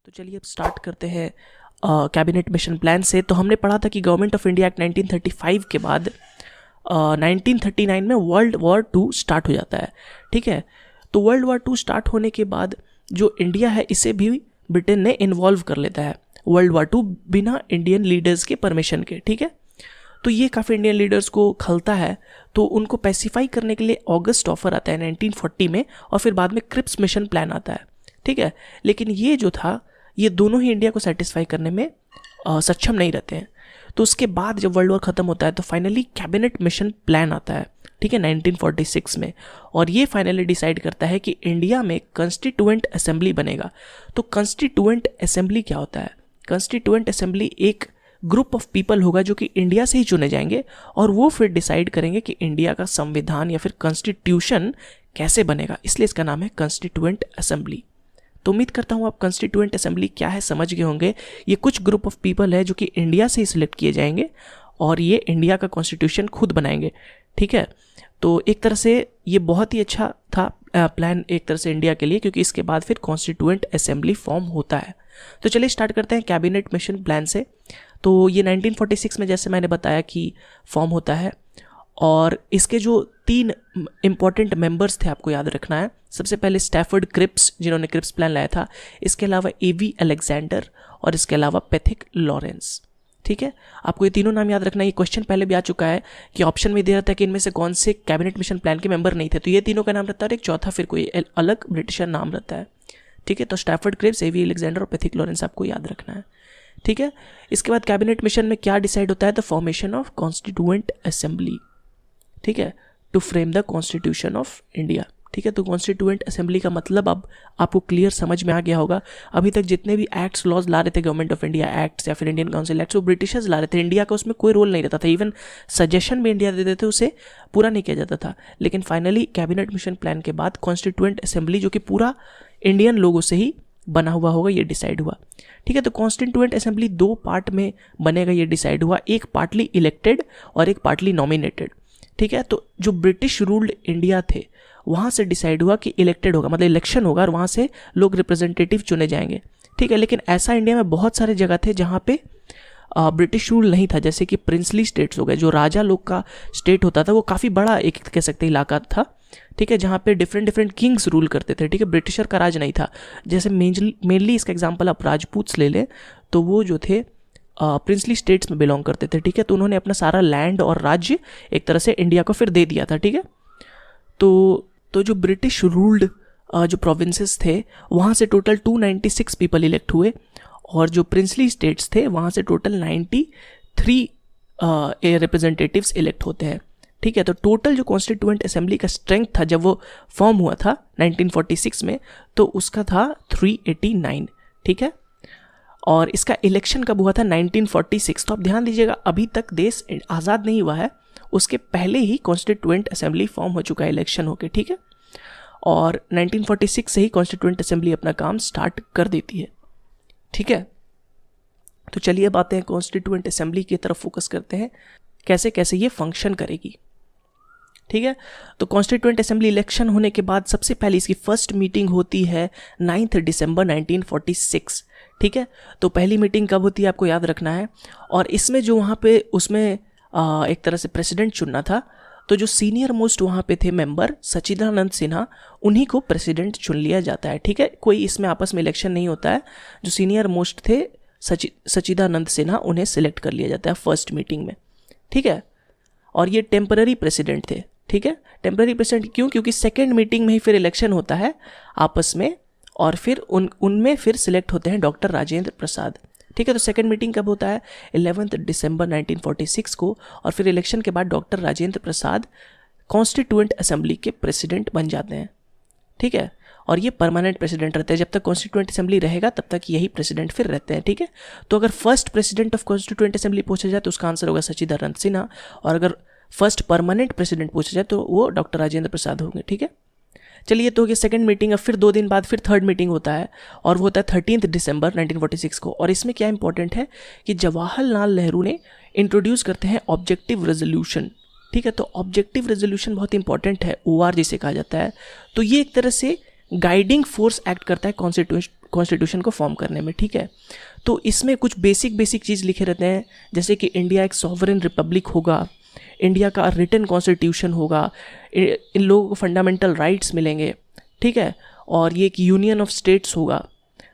तो चलिए अब स्टार्ट करते हैं कैबिनेट मिशन प्लान से। तो हमने पढ़ा था कि गवर्नमेंट ऑफ इंडिया एक्ट 1935 के बाद 1939 में वर्ल्ड वॉर 2 स्टार्ट हो जाता है। ठीक है, तो वर्ल्ड वॉर 2 स्टार्ट होने के बाद जो इंडिया है इसे भी ब्रिटेन ने इन्वॉल्व कर लेता है वर्ल्ड वॉर 2 बिना इंडियन लीडर्स के परमिशन के। ठीक है, तो ये काफ़ी इंडियन लीडर्स को खलता है, तो उनको पैसिफाई करने के लिए ऑगस्ट ऑफर आता है 1940 में, और फिर बाद में क्रिप्स मिशन प्लान आता है। ठीक है, लेकिन ये जो था ये दोनों ही इंडिया को सेटिस्फाई करने में सक्षम नहीं रहते हैं। तो उसके बाद जब वर्ल्ड वॉर ख़त्म होता है तो फाइनली कैबिनेट मिशन प्लान आता है। ठीक है, 1946 में, और ये फाइनली डिसाइड करता है कि इंडिया में कंस्टिट्यूएंट असेंबली बनेगा। तो कंस्टिट्यूएंट असेंबली क्या होता है? कंस्टिट्यूएंट असेंबली एक ग्रुप ऑफ पीपल होगा जो कि इंडिया से ही चुने जाएंगे, और वो फिर डिसाइड करेंगे कि इंडिया का संविधान या फिर कॉन्स्टिट्यूशन कैसे बनेगा, इसलिए इसका नाम है कंस्टिट्यूएंट असेंबली। तो उम्मीद करता हूँ आप कंस्टिट्यूएंट असेंबली क्या है समझ गए होंगे। ये कुछ ग्रुप ऑफ पीपल है जो कि इंडिया से ही सिलेक्ट किए जाएंगे और ये इंडिया का कॉन्स्टिट्यूशन खुद बनाएंगे। ठीक है, तो एक तरह से ये बहुत ही अच्छा था प्लान एक तरह से इंडिया के लिए, क्योंकि इसके बाद फिर कॉन्स्टिट्यूएंट असेंबली फॉर्म होता है। तो चलिए स्टार्ट करते हैं कैबिनेट मिशन प्लान से। तो ये 1946 में जैसे मैंने बताया कि फॉर्म होता है, और इसके जो 3 इंपॉर्टेंट मेंबर्स थे आपको याद रखना है। सबसे पहले स्टैफर्ड क्रिप्स, जिन्होंने क्रिप्स प्लान लाया था, इसके अलावा एवी अलेक्जेंडर, और इसके अलावा पैथिक लॉरेंस। ठीक है, आपको ये तीनों नाम याद रखना है। ये क्वेश्चन पहले भी आ चुका है कि ऑप्शन में दे रहा था कि इनमें से कौन से कैबिनेट मिशन प्लान के मेंबर नहीं थे, तो ये तीनों का नाम रहता है और एक चौथा फिर कोई अलग ब्रिटिशर नाम रहता है। ठीक है, तो स्टैफर्ड क्रिप्स, एवी अलेक्जेंडर और पैथिक लॉरेंस आपको याद रखना है। ठीक है, इसके बाद कैबिनेट मिशन में क्या डिसाइड होता है? The formation of constituent assembly. ठीक है, to frame the constitution of India. ठीक है, तो कॉन्स्टिट्यूएंट असेंबली का मतलब अब आपको क्लियर समझ में आ गया होगा। अभी तक जितने भी एक्ट्स लॉज ला रहे थे गवर्नमेंट ऑफ इंडिया एक्ट्स या फिर इंडियन काउंसिल एक्ट्स, वो ब्रिटिशर्स ला रहे थे। इंडिया का उसमें कोई रोल नहीं रहता था, इवन सजेशन भी इंडिया देते थे, उसे पूरा नहीं किया जाता था। लेकिन फाइनली कैबिनेट मिशन प्लान के बाद कॉन्स्टिट्यूएंट असेंबली, जो कि पूरा इंडियन लोगों से ही बना हुआ होगा, ये डिसाइड हुआ। ठीक है, तो कॉन्स्टिट्यूएंट असेंबली 2 पार्ट में बनेगा, ये डिसाइड हुआ। एक पार्टली इलेक्टेड और एक पार्टली नॉमिनेटेड। ठीक है, तो जो ब्रिटिश रूल्ड इंडिया थे वहाँ से डिसाइड हुआ कि इलेक्टेड होगा, मतलब इलेक्शन होगा और वहाँ से लोग रिप्रेजेंटेटिव चुने जाएंगे। ठीक है, लेकिन ऐसा इंडिया में बहुत सारे जगह थे जहाँ पे ब्रिटिश रूल नहीं था, जैसे कि प्रिंसली स्टेट्स हो गए, जो राजा लोग का स्टेट होता था, वो काफ़ी बड़ा एक कह सकते इलाका था। ठीक है, जहाँ पे डिफरेंट किंग्स रूल करते थे। ठीक है, ब्रिटिशर का राज नहीं था। जैसे मेनली इसका एग्जांपल आप राजपूत्स ले लें, तो वो जो थे प्रिंसली स्टेट्स में बिलोंग करते थे। ठीक है, तो उन्होंने अपना सारा लैंड और राज्य एक तरह से इंडिया को फिर दे दिया था। ठीक है, तो जो ब्रिटिश रूल्ड जो प्रोविंसेस थे वहाँ से टोटल 296 पीपल इलेक्ट हुए, और जो प्रिंसली स्टेट्स थे वहाँ से टोटल 93 रिप्रेजेंटेटिव्स इलेक्ट होते हैं। ठीक है, तो टोटल जो कॉन्स्टिट्यूएंट असेंबली का स्ट्रेंथ था जब वो फॉर्म हुआ था 1946 में, तो उसका था 389। ठीक है, और इसका इलेक्शन कब हुआ था? 1946। तो आप ध्यान दीजिएगा, अभी तक देश आज़ाद नहीं हुआ है, उसके पहले ही कॉन्स्टिट्यूएंट असेंबली फॉर्म हो चुका है इलेक्शन होके। ठीक है, और 1946 से ही कॉन्स्टिट्यूएंट असेंबली अपना काम स्टार्ट कर देती है। ठीक है, तो चलिए अब आते हैं कॉन्स्टिट्यूएंट असेंबली की तरफ, फोकस करते हैं कैसे कैसे ये फंक्शन करेगी। ठीक है, तो कॉन्स्टिट्यूएंट असेंबली इलेक्शन होने के बाद सबसे पहले इसकी फर्स्ट मीटिंग होती है 9 दिसंबर 1946। ठीक है, तो पहली मीटिंग कब होती है आपको याद रखना है। और इसमें जो वहाँ पे उसमें एक तरह से प्रेसिडेंट चुनना था, तो जो सीनियर मोस्ट वहाँ पे थे मेंबर सच्चिदानंद सिन्हा, उन्हीं को प्रेसिडेंट चुन लिया जाता है। ठीक है, कोई इसमें आपस में इलेक्शन नहीं होता है। जो सीनियर मोस्ट थे सच्चिदानंद सिन्हा, उन्हें सिलेक्ट कर लिया जाता है फर्स्ट मीटिंग में। ठीक है, और ये टेम्पररी प्रेसिडेंट थे। ठीक है, टेम्पररी प्रेसिडेंट क्यों? क्योंकि सेकेंड मीटिंग में ही फिर इलेक्शन होता है आपस में, और फिर उनमें फिर सिलेक्ट होते हैं डॉक्टर राजेंद्र प्रसाद। ठीक है, तो सेकंड मीटिंग कब होता है? 11 दिसंबर 1946 को, और फिर इलेक्शन के बाद डॉक्टर राजेंद्र प्रसाद कॉन्स्टिट्यूएंट असेंबली के प्रेसिडेंट बन जाते हैं। ठीक है, और ये परमानेंट प्रेसिडेंट रहते हैं, जब तक कॉन्स्टिट्यूएंट असेंबली रहेगा तब तक यही प्रेसिडेंट फिर रहते हैं। ठीक है, तो अगर first president of constituent assembly पूछा जाए तो उसका आंसर होगा सच्चिदानंद सिन्हा, और अगर फर्स्ट परमानेंट प्रेसिडेंट पूछा जाए तो वो डॉक्टर राजेंद्र प्रसाद होंगे। ठीक है, चलिए तो ये सेकंड मीटिंग। अब फिर 2 दिन बाद फिर थर्ड मीटिंग होता है, और वो होता है 13 दिसंबर 1946 को। और इसमें क्या इंपॉर्टेंट है कि जवाहरलाल नेहरू ने इंट्रोड्यूस करते हैं ऑब्जेक्टिव रेजोल्यूशन। ठीक है, तो ऑब्जेक्टिव रेजोल्यूशन बहुत इंपॉर्टेंट है, OR जिसे कहा जाता है। तो ये एक तरह से गाइडिंग फोर्स एक्ट करता है कॉन्स्टिट्यूशन को फॉर्म करने में, ठीक है। तो इसमें कुछ बेसिक चीज़ लिखे रहते हैं, जैसे कि इंडिया एक सॉवरेन रिपब्लिक होगा, इंडिया का रिटन कॉन्स्टिट्यूशन होगा, इन लोगों को फंडामेंटल राइट्स मिलेंगे, ठीक है, और ये एक यूनियन ऑफ स्टेट्स होगा।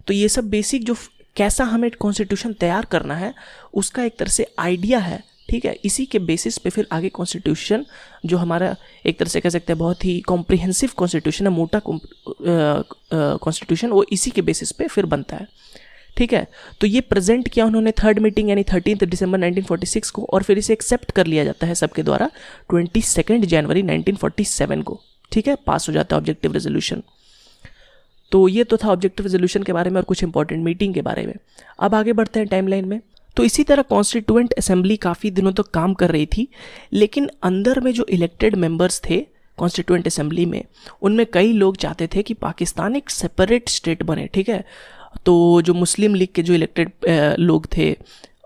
तो ये सब बेसिक जो कैसा हमें कॉन्स्टिट्यूशन तैयार करना है उसका एक तरह से आइडिया है, ठीक है। इसी के बेसिस पे फिर आगे कॉन्स्टिट्यूशन जो हमारा एक तरह से कह सकते हैं बहुत ही कॉम्प्रिहेंसिव कॉन्स्टिट्यूशन है, मोटा कॉन्स्टिट्यूशन, वो इसी के बेसिस पे फिर बनता है, ठीक है। तो ये प्रेजेंट किया उन्होंने थर्ड मीटिंग यानी 13 दिसंबर 1946 को, और फिर इसे एक्सेप्ट कर लिया जाता है सबके द्वारा 22 जनवरी 1947 को, ठीक है, पास हो जाता है ऑब्जेक्टिव रेजोल्यूशन। तो ये तो था ऑब्जेक्टिव रेजोल्यूशन के बारे में और कुछ इंपॉर्टेंट मीटिंग के बारे में। अब आगे बढ़ते हैं टाइमलाइन में। तो इसी तरह कॉन्स्टिट्यूएंट असेंबली काफ़ी दिनों तक काम कर रही थी, लेकिन अंदर में जो इलेक्टेड मेंबर्स थे कॉन्स्टिट्यूएंट असेंबली में, उनमें कई लोग चाहते थे कि पाकिस्तान एक सेपरेट स्टेट बने, ठीक है। तो जो मुस्लिम लीग के जो इलेक्टेड लोग थे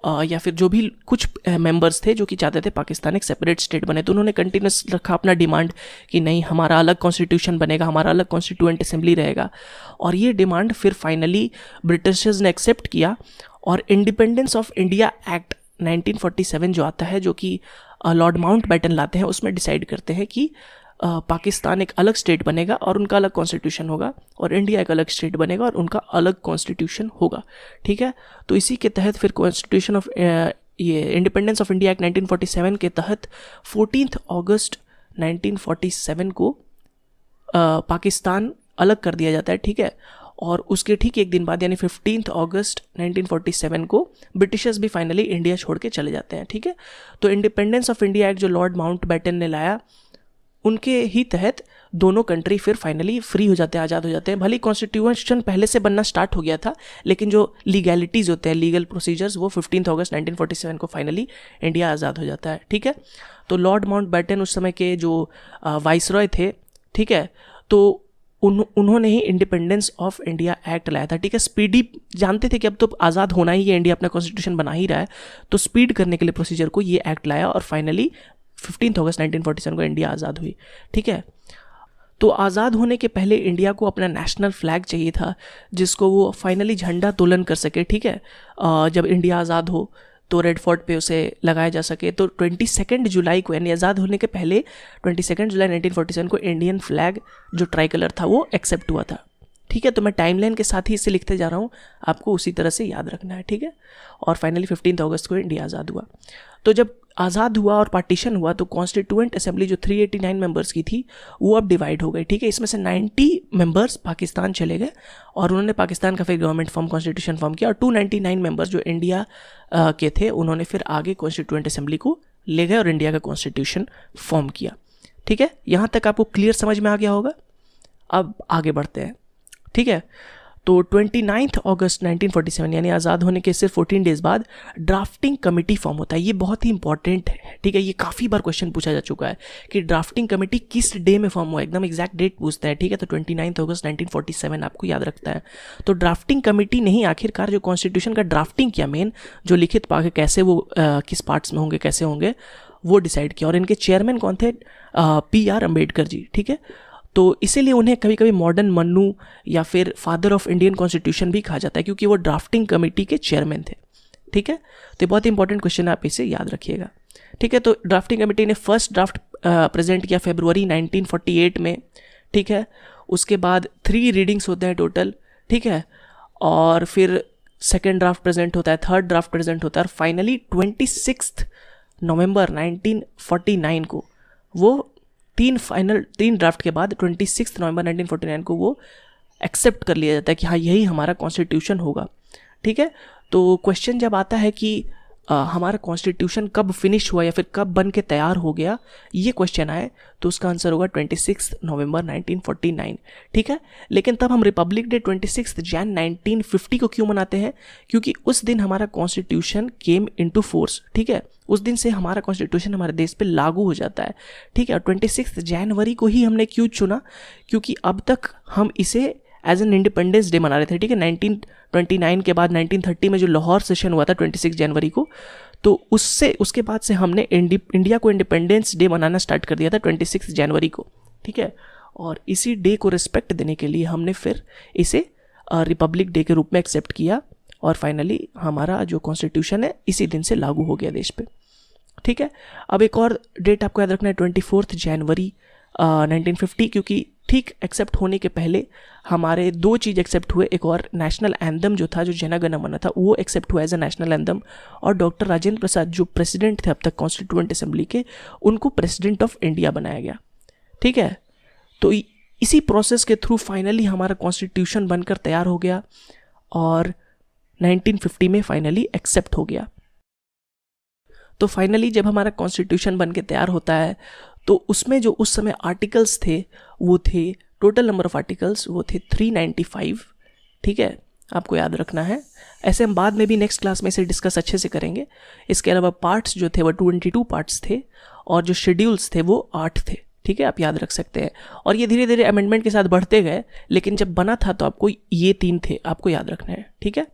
या फिर जो भी कुछ मेंबर्स थे जो कि चाहते थे पाकिस्तान एक सेपरेट स्टेट बने, तो उन्होंने कंटिन्यूस रखा अपना डिमांड कि नहीं, हमारा अलग कॉन्स्टिट्यूशन बनेगा, हमारा अलग कॉन्स्टिट्यूएंट असेंबली रहेगा। और ये डिमांड फिर फाइनली ब्रिटिशर्स ने एक्सेप्ट किया, और इंडिपेंडेंस ऑफ इंडिया एक्ट 1947 जो आता है, जो कि लॉर्ड माउंटबेटन लाते हैं, उसमें डिसाइड करते हैं कि पाकिस्तान एक अलग स्टेट बनेगा और उनका अलग कॉन्स्टिट्यूशन होगा, और इंडिया एक अलग स्टेट बनेगा और उनका अलग कॉन्स्टिट्यूशन होगा, ठीक है। तो इसी के तहत फिर कॉन्स्टिट्यूशन ऑफ ये इंडिपेंडेंस ऑफ इंडिया एक्ट 1947 के तहत 14 अगस्त 1947 को पाकिस्तान अलग कर दिया जाता है, ठीक है। और उसके ठीक एक दिन बाद यानी 15 अगस्त 1947 को ब्रिटिशर्स भी फाइनली इंडिया छोड़ के चले जाते हैं, ठीक है। तो इंडिपेंडेंस ऑफ इंडिया एक्ट जो लॉर्ड माउंटबेटन ने लाया, उनके ही तहत दोनों कंट्री फिर फाइनली फ्री हो जाते हैं, आज़ाद हो जाते हैं। भले कॉन्स्टिट्यूशन पहले से बनना स्टार्ट हो गया था, लेकिन जो लीगैलिटीज़ होते हैं, लीगल प्रोसीजर्स, वो 15 अगस्त 1947 को फाइनली इंडिया आज़ाद हो जाता है, ठीक है। तो लॉर्ड माउंटबेटन उस समय के जो वाइसरॉय थे, ठीक है, तो उन्होंने ही इंडिपेंडेंस ऑफ इंडिया एक्ट लाया था, ठीक है। स्पीडी जानते थे कि अब तो आज़ाद होना ही है, इंडिया अपना कॉन्स्टिट्यूशन बना ही रहा है, तो स्पीड करने के लिए प्रोसीजर को ये एक्ट लाया, और फाइनली 15 अगस्त 1947 को इंडिया आज़ाद हुई, ठीक है। तो आज़ाद होने के पहले इंडिया को अपना नेशनल फ्लैग चाहिए था, जिसको वो फाइनली झंडा तोलन कर सके, ठीक है। जब इंडिया आज़ाद हो तो रेड फोर्ट पे उसे लगाया जा सके। तो 22 जुलाई को, यानी आज़ाद होने के पहले 22 जुलाई 1947 को इंडियन फ्लैग जो ट्राई कलर था वो एक्सेप्ट हुआ था, ठीक है। तो मैं टाइमलाइन के साथ ही इसे लिखते जा रहा हूँ, आपको उसी तरह से याद रखना है, ठीक है। और फाइनली 15 अगस्त को इंडिया आज़ाद हुआ। तो जब आज़ाद हुआ और पार्टीशन हुआ, तो कॉन्स्टिट्यूएंट असेंबली जो 389 मेंबर्स की थी वो अब डिवाइड हो गई, ठीक है। इसमें से 90 मेंबर्स पाकिस्तान चले गए और उन्होंने पाकिस्तान का फिर गवर्नमेंट फॉर्म, कॉन्स्टिट्यूशन फॉर्म किया, और 299 मेंबर्स जो इंडिया के थे उन्होंने फिर आगे कॉन्स्टिट्यूएंट असेंबली को ले गए और इंडिया का कॉन्स्टिट्यूशन फॉर्म किया, ठीक है। यहाँ तक आपको क्लियर समझ में आ गया होगा। अब आगे बढ़ते हैं, ठीक है। तो 29 अगस्त 1947 यानी आज़ाद होने के सिर्फ 14 डेज़ बाद ड्राफ्टिंग कमेटी फॉर्म होता है। ये बहुत ही इंपॉर्टेंट है, ठीक है। ये काफ़ी बार क्वेश्चन पूछा जा चुका है कि ड्राफ्टिंग कमेटी किस डे में फॉर्म हुआ, एकदम एग्जैक्ट डेट पूछता है, ठीक है। तो 29 अगस्त 1947 आपको याद रखता है। तो ड्राफ्टिंग कमेटी ने ही आखिरकार जो कॉन्स्टिट्यूशन का ड्राफ्टिंग किया, मेन जो लिखित पाके कैसे वो किस पार्ट्स में होंगे, कैसे होंगे, वो डिसाइड किया। और इनके चेयरमैन कौन थे? PR अम्बेडकर जी, ठीक है। तो इसीलिए उन्हें कभी कभी मॉडर्न मन्नू या फिर फादर ऑफ इंडियन कॉन्स्टिट्यूशन भी कहा जाता है, क्योंकि वो ड्राफ्टिंग कमेटी के चेयरमैन थे, ठीक है। तो बहुत इंपॉर्टेंट क्वेश्चन है, आप इसे याद रखिएगा, ठीक है। तो ड्राफ्टिंग कमेटी ने फर्स्ट ड्राफ्ट प्रेजेंट किया फरवरी 1948 में, ठीक है। उसके बाद 3 रीडिंग्स होते हैं टोटल, ठीक है। और फिर सेकेंड ड्राफ्ट प्रेजेंट होता है, थर्ड ड्राफ्ट प्रेजेंट होता है, और फाइनली 26 नवंबर 1949 को वो 3 ड्राफ्ट के बाद 26 नवंबर 1949 को वो एक्सेप्ट कर लिया जाता है कि हाँ, यही हमारा कॉन्स्टिट्यूशन होगा, ठीक है। तो क्वेश्चन जब आता है कि हमारा कॉन्स्टिट्यूशन कब फिनिश हुआ या फिर कब बन के तैयार हो गया, ये क्वेश्चन आए तो उसका आंसर होगा 26 नवंबर 1949, ठीक है। लेकिन तब हम रिपब्लिक डे 26 जैन 1950 को क्यों मनाते हैं? क्योंकि उस दिन हमारा कॉन्स्टिट्यूशन केम इनटू फोर्स, ठीक है। उस दिन से हमारा कॉन्स्टिट्यूशन हमारे देश पे लागू हो जाता है, ठीक है। और 26 जनवरी को ही हमने क्यों चुना? क्योंकि अब तक हम इसे एज एन इंडिपेंडेंस डे मना रहे थे, ठीक है। 1929 के बाद 1930 में जो लाहौर सेशन हुआ था 26 जनवरी को, तो उसके बाद से हमने इंडिया को इंडिपेंडेंस डे मनाना स्टार्ट कर दिया था 26 जनवरी को, ठीक है। और इसी डे को रिस्पेक्ट देने के लिए हमने फिर इसे रिपब्लिक डे के रूप में एक्सेप्ट किया और फाइनली हमारा जो कॉन्स्टिट्यूशन है इसी दिन से लागू हो गया देश पे। ठीक है, अब एक और डेट आपको याद रखना है 24 जनवरी 1950, क्योंकि ठीक एक्सेप्ट होने के पहले हमारे दो चीज़ एक्सेप्ट हुए। एक और नेशनल एंथम जो था, जो जन गण मन था, वो एक्सेप्ट हुआ एज अ नेशनल एंथम, और डॉक्टर राजेंद्र प्रसाद जो प्रेसिडेंट थे अब तक कॉन्स्टिट्यूएंट असेंबली के, उनको प्रेसिडेंट ऑफ इंडिया बनाया गया। ठीक है, तो इसी प्रोसेस के थ्रू फाइनली हमारा कॉन्स्टिट्यूशन बनकर तैयार हो गया और 1950 में फाइनली एक्सेप्ट हो गया। तो फाइनली जब हमारा कॉन्स्टिट्यूशन बन के तैयार होता है तो उसमें जो उस समय आर्टिकल्स थे वो थे, टोटल नंबर ऑफ आर्टिकल्स वो थे 395। ठीक है, आपको याद रखना है, ऐसे हम बाद में भी नेक्स्ट क्लास में इसे डिस्कस अच्छे से करेंगे। इसके अलावा पार्ट्स जो थे वो 22 पार्ट्स थे और जो शेड्यूल्स थे वो 8 थे। ठीक है, आप याद रख सकते हैं, और ये धीरे धीरे अमेंडमेंट के साथ बढ़ते गए, लेकिन जब बना था तो आपको ये 3 थे, आपको याद रखना है। ठीक है,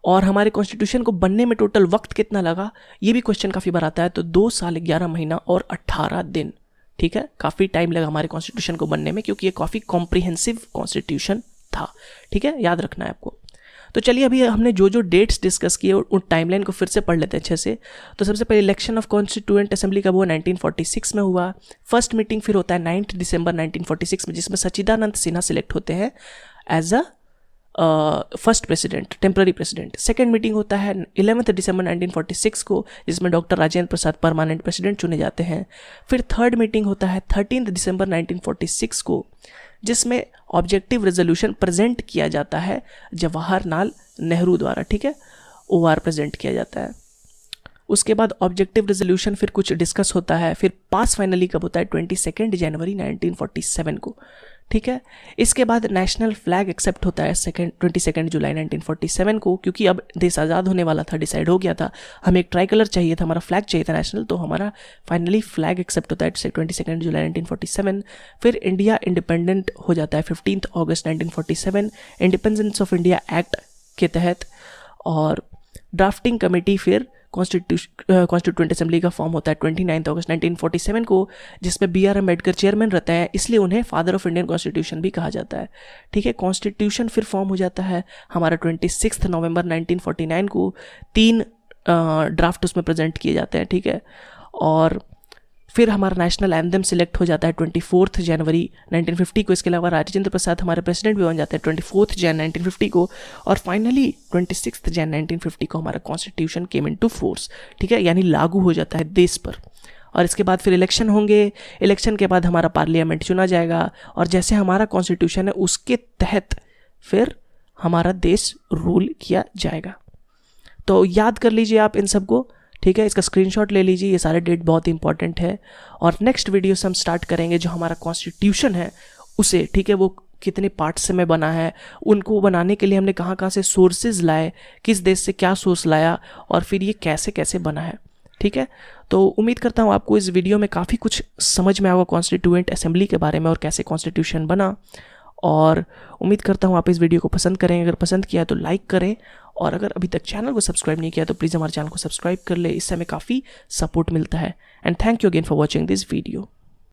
और हमारे कॉन्स्टिट्यूशन को बनने में टोटल वक्त कितना लगा, ये भी क्वेश्चन काफ़ी बार आता है। तो 2 साल 11 महीना और 18 दिन। ठीक है, काफ़ी टाइम लगा हमारे कॉन्स्टिट्यूशन को बनने में, क्योंकि ये काफ़ी कॉम्प्रिहेंसिव कॉन्स्टिट्यूशन था। ठीक है, याद रखना है आपको। तो चलिए अभी हमने जो जो डेट्स डिस्कस किए उन टाइमलाइन को फिर से पढ़ लेते हैं अच्छे से। तो सबसे पहले इलेक्शन ऑफ कॉन्स्टिट्यूएंट असेंबली का वो 1946 में हुआ। फर्स्ट मीटिंग फिर होता है 9 दिसंबर 1946 में, जिसमें सच्चिदानंद सिन्हा सिलेक्ट होते हैं as a first president, temporary president. Second meeting होता है 11 दिसंबर 1946 को, जिसमें doctor Rajendra Prasad permanent president चुने जाते हैं। फिर थर्ड मीटिंग होता है 13 दिसंबर 1946 को, जिसमें ऑब्जेक्टिव रेजोल्यूशन प्रेजेंट किया जाता है जवाहरलाल नेहरू द्वारा। ठीक है, OR प्रेजेंट किया जाता है। उसके बाद ऑब्जेक्टिव रेजोल्यूशन फिर कुछ डिस्कस होता है। फिर पास फाइनली कब होता है 22 जनवरी 1947 को। ठीक है, इसके बाद नेशनल फ्लैग एक्सेप्ट होता है 22 जुलाई 1947 को, क्योंकि अब देश आज़ाद होने वाला था, डिसाइड हो गया था, हमें एक ट्राई कलर चाहिए था, हमारा फ्लैग चाहिए था नेशनल, तो हमारा फाइनली फ्लैग एक्सेप्ट होता है 22 जुलाई 1947। फिर इंडिया इंडिपेंडेंट हो जाता है 15 अगस्त 1947 इंडिपेंडेंस ऑफ इंडिया एक्ट के तहत। और ड्राफ्टिंग कमेटी फिर कॉन्स्टिट्यूएंट असेंबली का फॉर्म होता है 29 अगस्त 1947 को, जिसमें BR अम्बेडकर चेयरमैन रहता है, इसलिए उन्हें फादर ऑफ इंडियन कॉन्स्टिट्यूशन भी कहा जाता है। ठीक है, कॉन्स्टिट्यूशन फिर फॉर्म हो जाता है हमारा 26 नवंबर 1949 को। 3 ड्राफ्ट उसमें प्रेजेंट किए जाते हैं। ठीक है, और फिर हमारा नेशनल एंथम सिलेक्ट हो जाता है 24 जनवरी 1950 को। इसके अलावा राजेंद्र प्रसाद हमारे प्रेसिडेंट भी बन जाते हैं 24 जन 1950 को। और फाइनली 26 जन 1950 को हमारा कॉन्स्टिट्यूशन केम इनटू फोर्स। ठीक है, यानी लागू हो जाता है देश पर। और इसके बाद फिर इलेक्शन होंगे। इलेक्शन के बाद हमारा पार्लियामेंट चुना जाएगा, और जैसे हमारा कॉन्स्टिट्यूशन है उसके तहत फिर हमारा देश रूल किया जाएगा। तो याद कर लीजिए आप इन सबको। ठीक है, इसका स्क्रीनशॉट ले लीजिए, ये सारे डेट बहुत इंपॉर्टेंट है। और नेक्स्ट वीडियो से हम स्टार्ट करेंगे जो हमारा कॉन्स्टिट्यूशन है उसे। ठीक है, वो कितने पार्ट से में बना है, उनको बनाने के लिए हमने कहाँ कहाँ से सोर्सेज लाए, किस देश से क्या सोर्स लाया, और फिर ये कैसे कैसे बना है। ठीक है, तो उम्मीद करता हूँ आपको इस वीडियो में काफ़ी कुछ समझ में आएगा कॉन्स्टिट्यूएंट असेंबली के बारे में और कैसे कॉन्स्टिट्यूशन बना। और उम्मीद करता हूँ आप इस वीडियो को पसंद करें। अगर पसंद किया तो लाइक करें, और अगर अभी तक चैनल को सब्सक्राइब नहीं किया तो प्लीज़ हमारे चैनल को सब्सक्राइब कर ले, इससे हमें काफ़ी सपोर्ट मिलता है। And thank you again for watching this video.